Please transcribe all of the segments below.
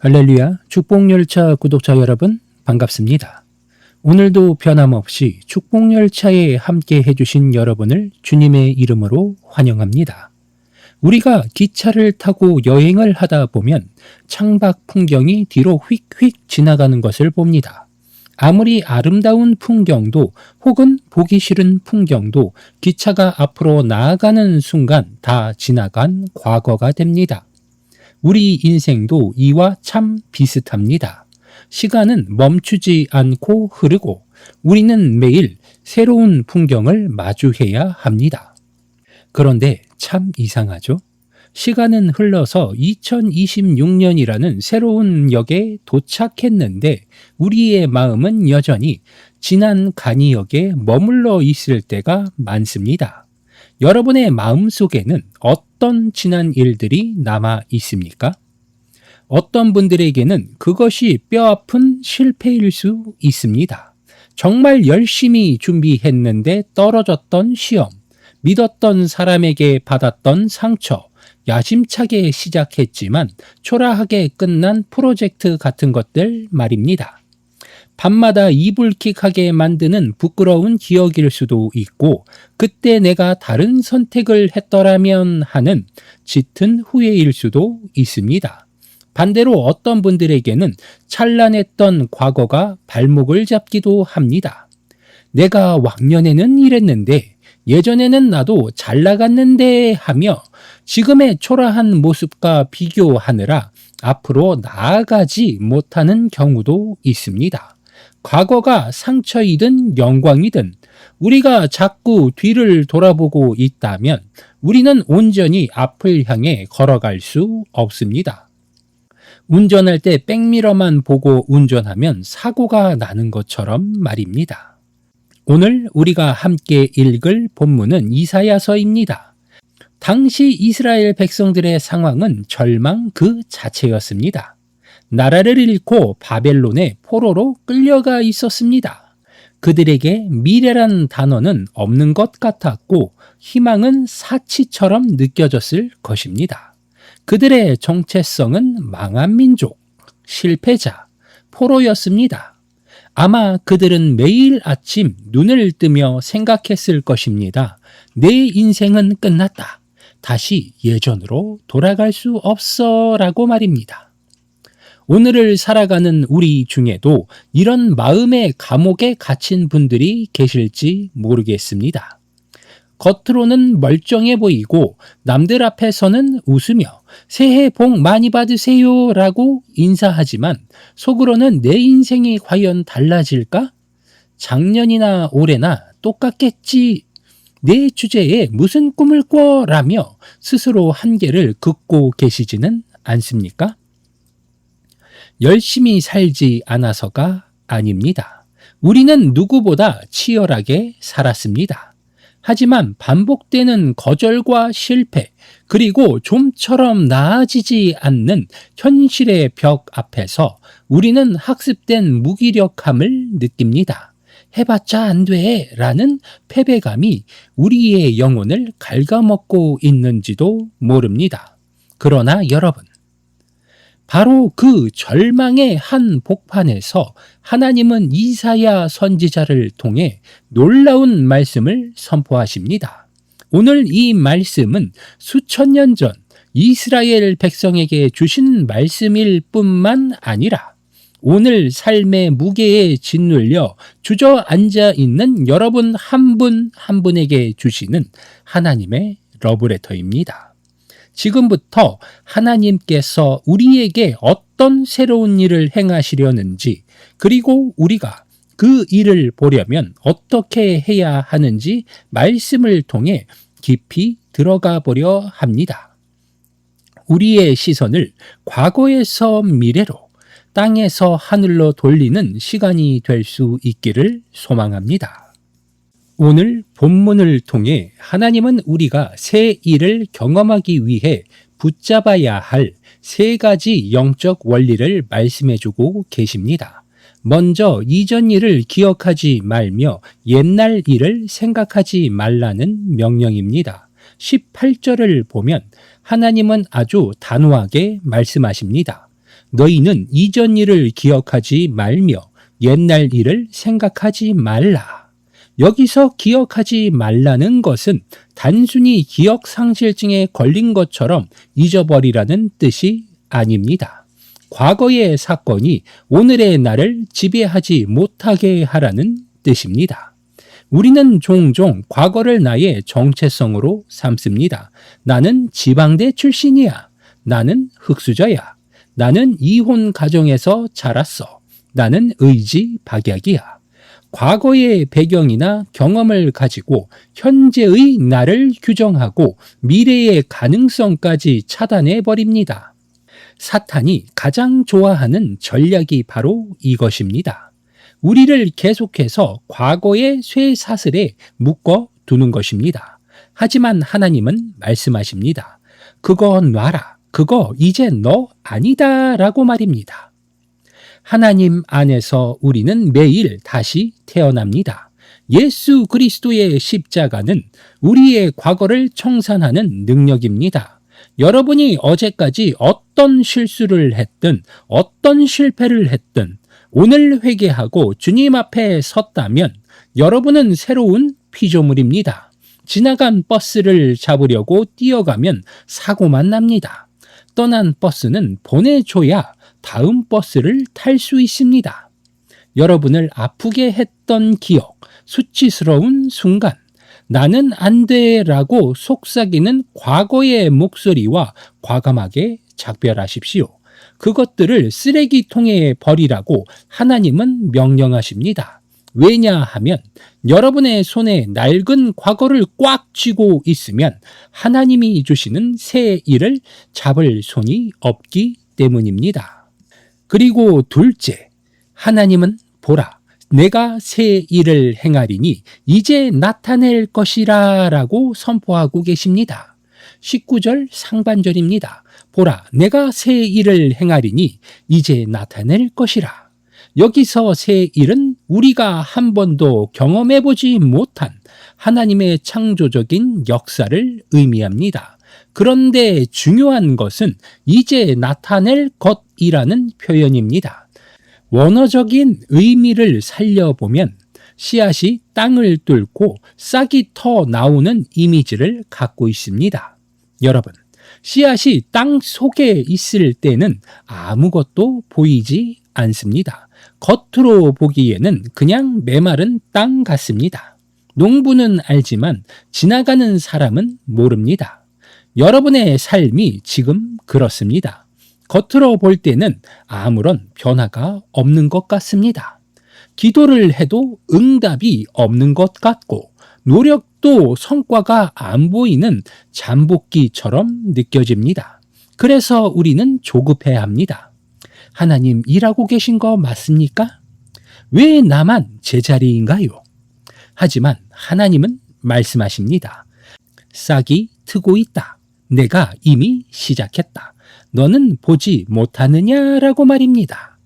할렐루야, 축복열차 구독자 여러분 반갑습니다. 오늘도 변함없이 축복열차에 함께 해주신 여러분을 주님의 이름으로 환영합니다. 우리가 기차를 타고 여행을 하다 보면 창밖 풍경이 뒤로 휙휙 지나가는 것을 봅니다. 아무리 아름다운 풍경도 혹은 보기 싫은 풍경도 기차가 앞으로 나아가는 순간 다 지나간 과거가 됩니다. 우리 인생도 이와 참 비슷합니다. 시간은 멈추지 않고 흐르고 우리는 매일 새로운 풍경을 마주해야 합니다. 그런데 참 이상하죠? 시간은 흘러서 2026년이라는 새로운 역에 도착했는데 우리의 마음은 여전히 지난 간이역에 머물러 있을 때가 많습니다. 여러분의 마음속에는 어떤 지난 일들이 남아 있습니까? 어떤 분들에게는 그것이 뼈아픈 실패일 수 있습니다. 정말 열심히 준비했는데 떨어졌던 시험, 믿었던 사람에게 받았던 상처, 야심차게 시작했지만 초라하게 끝난 프로젝트 같은 것들 말입니다. 밤마다 이불킥하게 만드는 부끄러운 기억일 수도 있고 그때 내가 다른 선택을 했더라면 하는 짙은 후회일 수도 있습니다. 반대로 어떤 분들에게는 찬란했던 과거가 발목을 잡기도 합니다. 내가 왕년에는 이랬는데 예전에는 나도 잘 나갔는데 하며 지금의 초라한 모습과 비교하느라 앞으로 나아가지 못하는 경우도 있습니다. 과거가 상처이든 영광이든 우리가 자꾸 뒤를 돌아보고 있다면 우리는 온전히 앞을 향해 걸어갈 수 없습니다. 운전할 때 백미러만 보고 운전하면 사고가 나는 것처럼 말입니다. 오늘 우리가 함께 읽을 본문은 이사야서입니다. 당시 이스라엘 백성들의 상황은 절망 그 자체였습니다. 나라를 잃고 바벨론의 포로로 끌려가 있었습니다. 그들에게 미래란 단어는 없는 것 같았고 희망은 사치처럼 느껴졌을 것입니다. 그들의 정체성은 망한 민족, 실패자, 포로였습니다. 아마 그들은 매일 아침 눈을 뜨며 생각했을 것입니다. 내 인생은 끝났다. 다시 예전으로 돌아갈 수 없어 라고 말입니다. 오늘을 살아가는 우리 중에도 이런 마음의 감옥에 갇힌 분들이 계실지 모르겠습니다. 겉으로는 멀쩡해 보이고 남들 앞에서는 웃으며 새해 복 많이 받으세요 라고 인사하지만 속으로는 내 인생이 과연 달라질까? 작년이나 올해나 똑같겠지. 내 주제에 무슨 꿈을 꿔? 라며 스스로 한계를 긋고 계시지는 않습니까? 열심히 살지 않아서가 아닙니다. 우리는 누구보다 치열하게 살았습니다. 하지만 반복되는 거절과 실패, 그리고 좀처럼 나아지지 않는 현실의 벽 앞에서 우리는 학습된 무기력함을 느낍니다. 해봤자 안 돼 라는 패배감이 우리의 영혼을 갉아먹고 있는지도 모릅니다. 그러나 여러분, 바로 그 절망의 한 복판에서 하나님은 이사야 선지자를 통해 놀라운 말씀을 선포하십니다. 오늘 이 말씀은 수천 년 전 이스라엘 백성에게 주신 말씀일 뿐만 아니라 오늘 삶의 무게에 짓눌려 주저앉아 있는 여러분 한 분 한 분에게 주시는 하나님의 러브레터입니다. 지금부터 하나님께서 우리에게 어떤 새로운 일을 행하시려는지, 그리고 우리가 그 일을 보려면 어떻게 해야 하는지 말씀을 통해 깊이 들어가 보려 합니다. 우리의 시선을 과거에서 미래로, 땅에서 하늘로 돌리는 시간이 될 수 있기를 소망합니다. 오늘 본문을 통해 하나님은 우리가 새 일을 경험하기 위해 붙잡아야 할 세 가지 영적 원리를 말씀해주고 계십니다. 먼저 이전 일을 기억하지 말며 옛날 일을 생각하지 말라는 명령입니다. 18절을 보면 하나님은 아주 단호하게 말씀하십니다. 너희는 이전 일을 기억하지 말며 옛날 일을 생각하지 말라. 여기서 기억하지 말라는 것은 단순히 기억 상실증에 걸린 것처럼 잊어버리라는 뜻이 아닙니다. 과거의 사건이 오늘의 나를 지배하지 못하게 하라는 뜻입니다. 우리는 종종 과거를 나의 정체성으로 삼습니다. 나는 지방대 출신이야. 나는 흙수저야. 나는 이혼 가정에서 자랐어. 나는 의지박약이야. 과거의 배경이나 경험을 가지고 현재의 나를 규정하고 미래의 가능성까지 차단해 버립니다. 사탄이 가장 좋아하는 전략이 바로 이것입니다. 우리를 계속해서 과거의 쇠사슬에 묶어 두는 것입니다. 하지만 하나님은 말씀하십니다. 그거 놔라. 그거 이제 너 아니다 라고 말입니다. 하나님 안에서 우리는 매일 다시 태어납니다. 예수 그리스도의 십자가는 우리의 과거를 청산하는 능력입니다. 여러분이 어제까지 어떤 실수를 했든 어떤 실패를 했든 오늘 회개하고 주님 앞에 섰다면 여러분은 새로운 피조물입니다. 지나간 버스를 잡으려고 뛰어가면 사고만 납니다. 떠난 버스는 보내줘야 다음 버스를 탈 수 있습니다. 여러분을 아프게 했던 기억, 수치스러운 순간, 나는 안 돼라고 속삭이는 과거의 목소리와 과감하게 작별하십시오. 그것들을 쓰레기통에 버리라고 하나님은 명령하십니다. 왜냐하면 여러분의 손에 낡은 과거를 꽉 쥐고 있으면 하나님이 주시는 새 일을 잡을 손이 없기 때문입니다. 그리고 둘째, 하나님은 보라, 내가 새 일을 행하리니 이제 나타낼 것이라 라고 선포하고 계십니다. 19절 상반절입니다. 보라, 내가 새 일을 행하리니 이제 나타낼 것이라. 여기서 새 일은 우리가 한 번도 경험해보지 못한 하나님의 창조적인 역사를 의미합니다. 그런데 중요한 것은 이제 나타낼 것이라는 표현입니다. 원어적인 의미를 살려보면 씨앗이 땅을 뚫고 싹이 터 나오는 이미지를 갖고 있습니다. 여러분, 씨앗이 땅 속에 있을 때는 아무것도 보이지 않습니다. 겉으로 보기에는 그냥 메마른 땅 같습니다. 농부는 알지만 지나가는 사람은 모릅니다. 여러분의 삶이 지금 그렇습니다. 겉으로 볼 때는 아무런 변화가 없는 것 같습니다. 기도를 해도 응답이 없는 것 같고 노력도 성과가 안 보이는 잠복기처럼 느껴집니다. 그래서 우리는 조급해야 합니다. 하나님 일하고 계신 거 맞습니까? 왜 나만 제자리인가요? 하지만 하나님은 말씀하십니다. 싹이 트고 있다. 내가 이미 시작했다. 너는 보지 못하느냐라고 말입니다.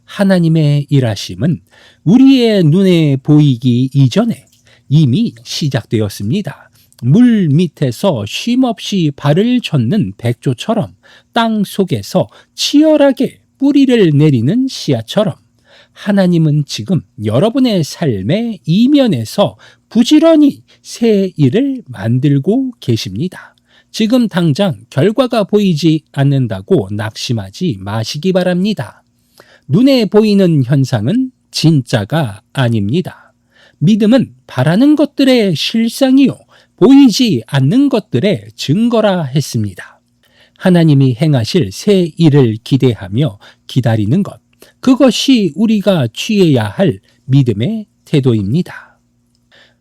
하나님의 일하심은 우리의 눈에 보이기 이전에 이미 시작되었습니다. 물 밑에서 쉼없이 발을 젓는 백조처럼 땅 속에서 치열하게 뿌리를 내리는 씨앗처럼 하나님은 지금 여러분의 삶의 이면에서 부지런히 새 일을 만들고 계십니다. 지금 당장 결과가 보이지 않는다고 낙심하지 마시기 바랍니다. 눈에 보이는 현상은 진짜가 아닙니다. 믿음은 바라는 것들의 실상이요 보이지 않는 것들의 증거라 했습니다. 하나님이 행하실 새 일을 기대하며 기다리는 것, 그것이 우리가 취해야 할 믿음의 태도입니다.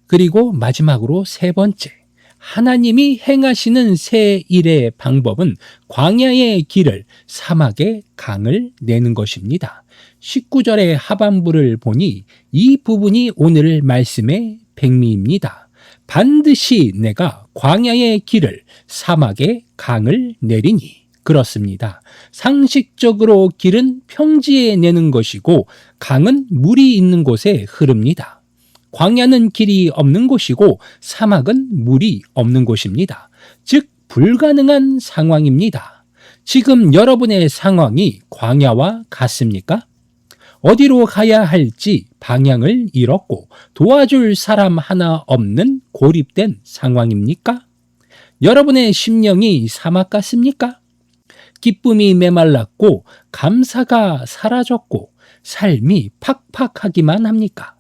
그리고 마지막으로 세 번째, 하나님이 행하시는 새 일의 방법은 광야의 길을 사막의 강을 내는 것입니다. 19절의 하반부를 보니 이 부분이 오늘 말씀의 백미입니다. 반드시 내가 광야의 길을 사막의 강을 내리니. 그렇습니다. 상식적으로 길은 평지에 내는 것이고 강은 물이 있는 곳에 흐릅니다. 광야는 길이 없는 곳이고 사막은 물이 없는 곳입니다. 즉 불가능한 상황입니다. 지금 여러분의 상황이 광야와 같습니까? 어디로 가야 할지 방향을 잃었고 도와줄 사람 하나 없는 고립된 상황입니까? 여러분의 심령이 사막 같습니까? 기쁨이 메말랐고 감사가 사라졌고 삶이 팍팍하기만 합니까?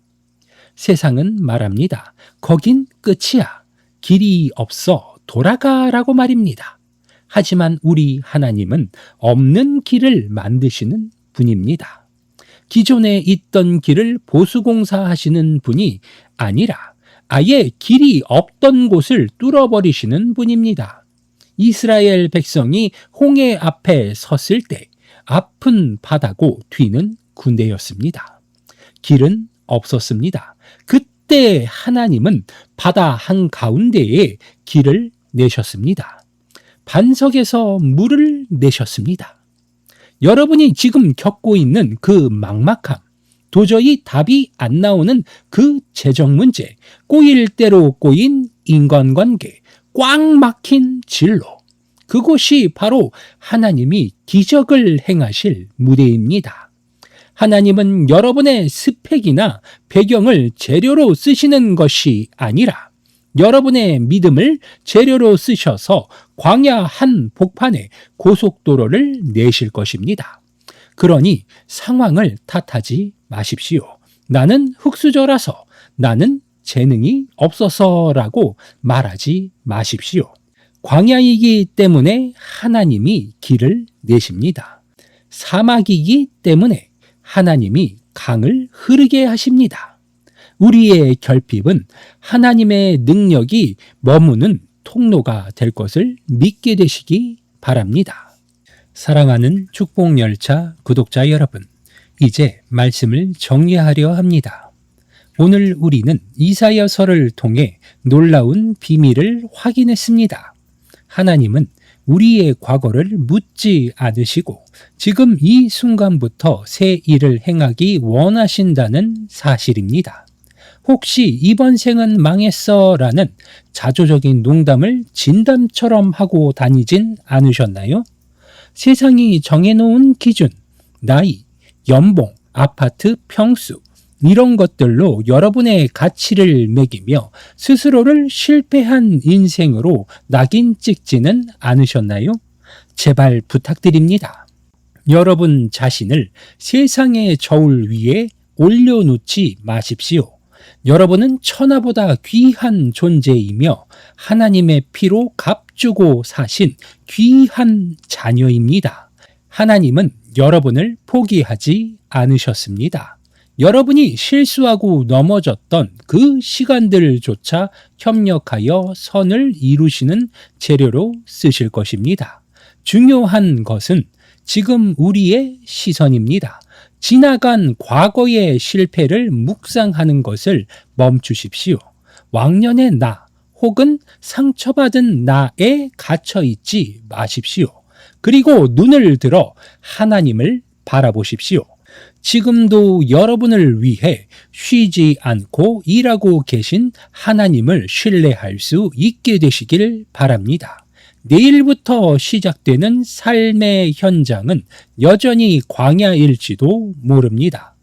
세상은 말합니다. 거긴 끝이야. 길이 없어 돌아가라고 말입니다. 하지만 우리 하나님은 없는 길을 만드시는 분입니다. 기존에 있던 길을 보수공사하시는 분이 아니라 아예 길이 없던 곳을 뚫어버리시는 분입니다. 이스라엘 백성이 홍해 앞에 섰을 때 앞은 바다고 뒤는 군대였습니다. 길은 없었습니다. 그때 하나님은 바다 한가운데에 길을 내셨습니다. 반석에서 물을 내셨습니다. 여러분이 지금 겪고 있는 그 막막함, 도저히 답이 안 나오는 그 재정 문제, 꼬일 대로 꼬인 인간관계, 꽉 막힌 진로, 그곳이 바로 하나님이 기적을 행하실 무대입니다. 하나님은 여러분의 스펙이나 배경을 재료로 쓰시는 것이 아니라 여러분의 믿음을 재료로 쓰셔서 광야 한 복판에 고속도로를 내실 것입니다. 그러니 상황을 탓하지 마십시오. 나는 흙수저라서, 나는 재능이 없어서라고 말하지 마십시오. 광야이기 때문에 하나님이 길을 내십니다. 사막이기 때문에 하나님이 강을 흐르게 하십니다. 우리의 결핍은 하나님의 능력이 머무는 통로가 될 것을 믿게 되시기 바랍니다. 사랑하는 축복열차 구독자 여러분, 이제 말씀을 정리하려 합니다. 오늘 우리는 이사야서를 통해 놀라운 비밀을 확인했습니다. 하나님은 우리의 과거를 묻지 않으시고 지금 이 순간부터 새 일을 행하기 원하신다는 사실입니다. 혹시 이번 생은 망했어 라는 자조적인 농담을 진담처럼 하고 다니진 않으셨나요? 세상이 정해놓은 기준, 나이, 연봉, 아파트 평수, 이런 것들로 여러분의 가치를 매기며 스스로를 실패한 인생으로 낙인 찍지는 않으셨나요? 제발 부탁드립니다. 여러분 자신을 세상의 저울 위에 올려놓지 마십시오. 여러분은 천하보다 귀한 존재이며 하나님의 피로 값주고 사신 귀한 자녀입니다. 하나님은 여러분을 포기하지 않으셨습니다. 여러분이 실수하고 넘어졌던 그 시간들조차 협력하여 선을 이루시는 재료로 쓰실 것입니다. 중요한 것은 지금 우리의 시선입니다. 지나간 과거의 실패를 묵상하는 것을 멈추십시오. 왕년의 나 혹은 상처받은 나에 갇혀 있지 마십시오. 그리고 눈을 들어 하나님을 바라보십시오. 지금도 여러분을 위해 쉬지 않고 일하고 계신 하나님을 신뢰할 수 있게 되시길 바랍니다. 내일부터 시작되는 삶의 현장은 여전히 광야일지도 모릅니다.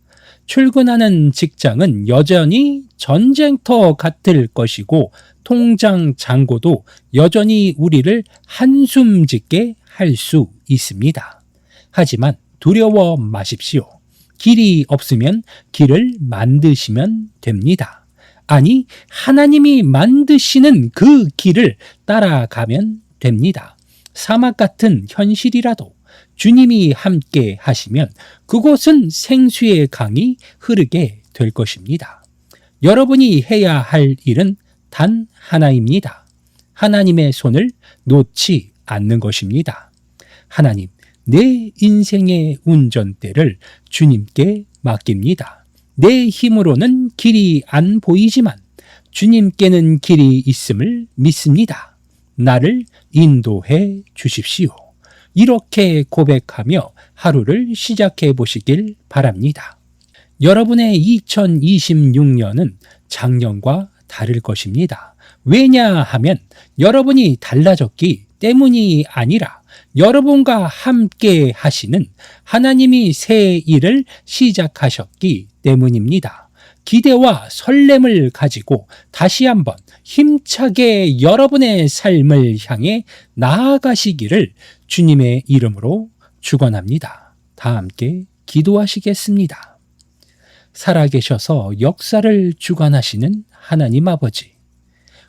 출근하는 직장은 여전히 전쟁터 같을 것이고 통장 잔고도 여전히 우리를 한숨 짓게 할 수 있습니다. 하지만 두려워 마십시오. 길이 없으면 길을 만드시면 됩니다. 아니, 하나님이 만드시는 그 길을 따라가면 됩니다. 사막 같은 현실이라도 주님이 함께 하시면 그곳은 생수의 강이 흐르게 될 것입니다. 여러분이 해야 할 일은 단 하나입니다. 하나님의 손을 놓지 않는 것입니다. 하나님, 내 인생의 운전대를 주님께 맡깁니다. 내 힘으로는 길이 안 보이지만 주님께는 길이 있음을 믿습니다. 나를 인도해 주십시오. 이렇게 고백하며 하루를 시작해 보시길 바랍니다. 여러분의 2026년은 작년과 다를 것입니다. 왜냐하면 여러분이 달라졌기 때문이 아니라 여러분과 함께 하시는 하나님이 새 일을 시작하셨기 때문입니다. 기대와 설렘을 가지고 다시 한번 힘차게 여러분의 삶을 향해 나아가시기를 주님의 이름으로 축원합니다. 다 함께 기도하시겠습니다. 살아계셔서 역사를 주관하시는 하나님 아버지,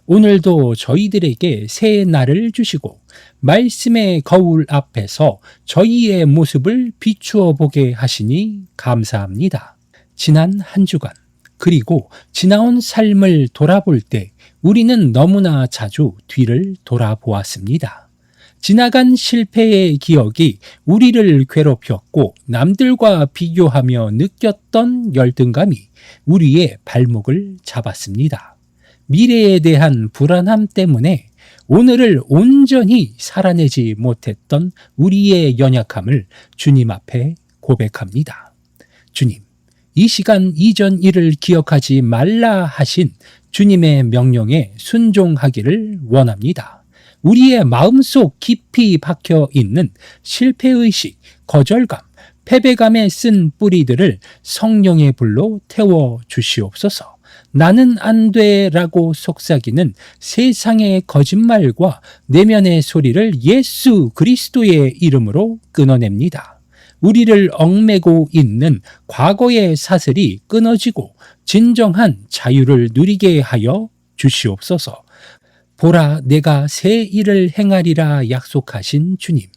오늘도 저희들에게 새 날을 주시고 말씀의 거울 앞에서 저희의 모습을 비추어 보게 하시니 감사합니다. 지난 한 주간 그리고 지나온 삶을 돌아볼 때 우리는 너무나 자주 뒤를 돌아보았습니다. 지나간 실패의 기억이 우리를 괴롭혔고 남들과 비교하며 느꼈던 열등감이 우리의 발목을 잡았습니다. 미래에 대한 불안함 때문에 오늘을 온전히 살아내지 못했던 우리의 연약함을 주님 앞에 고백합니다. 주님, 이 시간 이전 일을 기억하지 말라 하신 주님의 명령에 순종하기를 원합니다. 우리의 마음속 깊이 박혀 있는 실패의식, 거절감, 패배감에 쓴 뿌리들을 성령의 불로 태워 주시옵소서. 나는 안 돼라고 속삭이는 세상의 거짓말과 내면의 소리를 예수 그리스도의 이름으로 끊어냅니다. 우리를 얽매고 있는 과거의 사슬이 끊어지고 진정한 자유를 누리게 하여 주시옵소서. 보라, 내가 새 일을 행하리라 약속하신 주님.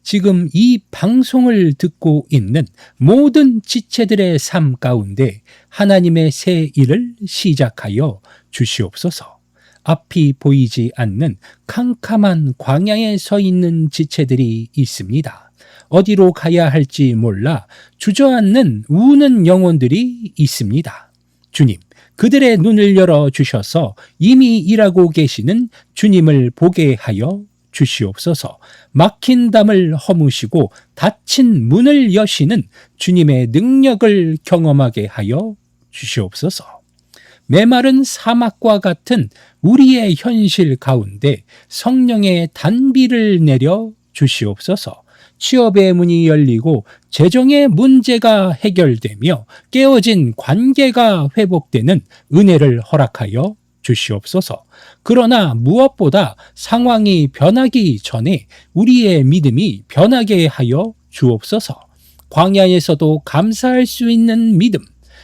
지금 이 방송을 듣고 있는 모든 지체들의 삶 가운데 하나님의 새 일을 시작하여 주시옵소서. 앞이 보이지 않는 캄캄한 광야에 서 있는 지체들이 있습니다. 어디로 가야 할지 몰라 주저앉는 우는 영혼들이 있습니다. 주님, 그들의 눈을 열어 주셔서 이미 일하고 계시는 주님을 보게 하여 주시옵소서. 막힌 담을 허무시고 닫힌 문을 여시는 주님의 능력을 경험하게 하여 주시옵소서. 메마른 사막과 같은 우리의 현실 가운데 성령의 단비를 내려 주시옵소서. 취업의 문이 열리고 재정의 문제가 해결되며 깨어진 관계가 회복되는 은혜를 허락하여 주시옵소서. 그러나 무엇보다 상황이 변하기 전에 우리의 믿음이 변하게 하여 주옵소서. 광야에서도 감사할 수 있는 믿음,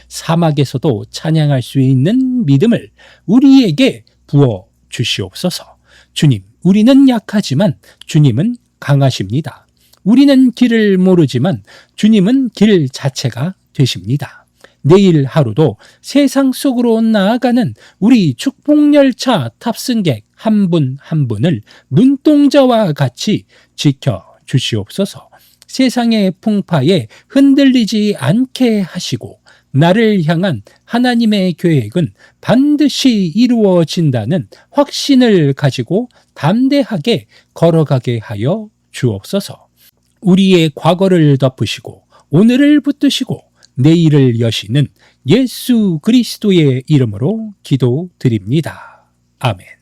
사막에서도 찬양할 수 있는 믿음을 우리에게 부어 주시옵소서. 주님, 우리는 약하지만 주님은 강하십니다. 우리는 길을 모르지만 주님은 길 자체가 되십니다. 내일 하루도 세상 속으로 나아가는 우리 축복열차 탑승객 한 분 한 분을 눈동자와 같이 지켜 주시옵소서. 세상의 풍파에 흔들리지 않게 하시고 나를 향한 하나님의 계획은 반드시 이루어진다는 확신을 가지고 담대하게 걸어가게 하여 주옵소서. 우리의 과거를 덮으시고 오늘을 붙드시고 내일을 여시는 예수 그리스도의 이름으로 기도드립니다. 아멘.